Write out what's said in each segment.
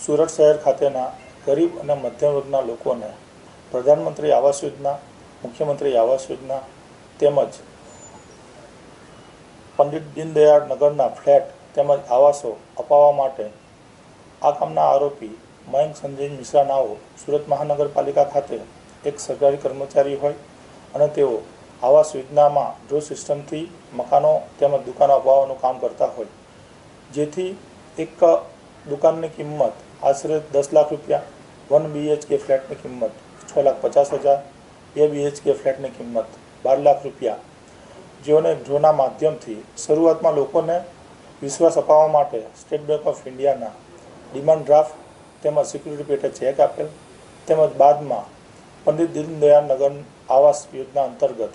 સુરત શહેર ખાતેના ગરીબ અને મધ્યમ વર્ગના લોકોને પ્રધાનમંત્રી આવાસ યોજના, મુખ્યમંત્રી આવાસ યોજના તેમજ પંડિત દીનદયાળ નગરના ફ્લેટ તેમજ આવાસો અપાવવા માટે આ કામના આરોપી મયંક સંજય મિશ્રા નાઓ સુરત મહાનગરપાલિકા ખાતે એક સરકારી કર્મચારી હોય અને તેઓ આવાસ યોજનામાં ડ્રો સિસ્ટમથી મકાનો તેમજ દુકાનો અપાવવાનું કામ કરતા હોય, જેથી એક દુકાનની કિંમત આશરે 10 લાખ રૂપિયા, 1 BHK ફ્લેટની કિંમત 6,50,000, 2 BHK ફ્લેટની કિંમત 12 લાખ રૂપિયા, જેઓને ડ્રોના માધ્યમથી શરૂઆતમાં લોકોને વિશ્વાસ અપાવવા માટે સ્ટેટ બેંક ઓફ ઇન્ડિયાના ડિમાન્ડ ડ્રાફ્ટ તેમજ સિક્યુરિટી પેટે ચેક આપેલ, તેમજ બાદમાં પંડિત દીનદયાળ નગર આવાસ યોજના અંતર્ગત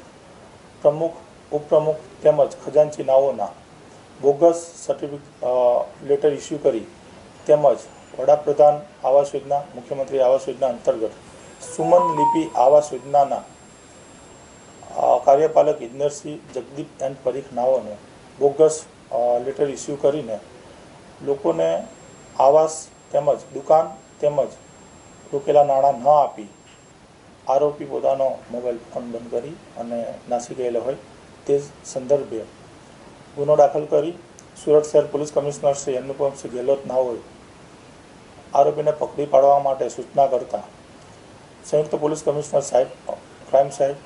પ્રમુખ, ઉપપ્રમુખ તેમજ ખજાનચી નાઓના બોગસ લેટર ઇસ્યુ કરી તેમજ વડાપ્રધાન આવાસ યોજના, મુખ્યમંત્રી આવાસ યોજના અંતર્ગત સુમન લિપિ આવાસ યોજનાના કાર્યપાલક ઇજનેરશ્રી જગદીપ એન્ડ પરીખ નાઓને બોગસ લેટર ઇસ્યુ કરીને લોકોને આવાસ તેમજ દુકાન તેમજ રોકેલા નાણાં ન આપી આરોપી પોતાનો મોબાઈલ ફોન બંધ કરી અને નાસી ગયેલો હોય તે સંદર્ભે ગુનો દાખલ કરી સુરત શહેર પોલીસ કમિશનર શ્રી અનુપમસિંહ ગેહલોત નાઓએ આરોપીને પકડી પાડવા માટે સૂચના કરતા સંયુક્ત પોલીસ કમિશનર સાહેબ, ક્રાઇમ સાહેબ,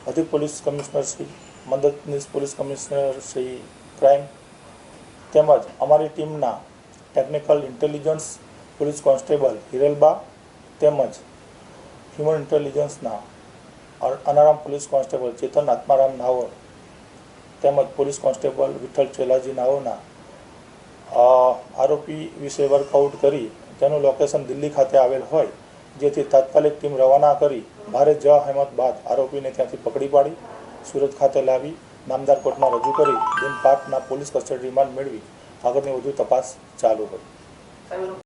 અધિક પોલીસ કમિશનર શ્રી, મદદનીશ પોલીસ કમિશનર શ્રી ક્રાઇમ તેમજ અમારી ટીમના ટેકનિકલ ઇન્ટેલિજન્સ પોલીસ કોન્સ્ટેબલ હિરેલબા તેમજ હ્યુમન ઇન્ટેલિજન્સના અનારામ પોલીસ કોન્સ્ટેબલ ચેતન આત્મારામ નાઓ તેમજ પોલીસ કોન્સ્ટેબલ વિઠ્ઠલ ચેલાજી નાઓના આરોપી વિશે વર્કઆઉટ કરી તેનું લોકેશન દિલ્હી ખાતે આવેલ હોય, જેથી તાત્કાલિક ટીમ રવાના કરી ભારે જહેમત બાદ આરોપીને ત્યાંથી પકડી પાડી સુરત ખાતે લાવી નામદાર કોર્ટમાં રજૂ કરી દિન 5ના પોલીસ કસ્ટડી રિમાન્ડ મેળવી આગળની વધુ તપાસ ચાલુ હોય.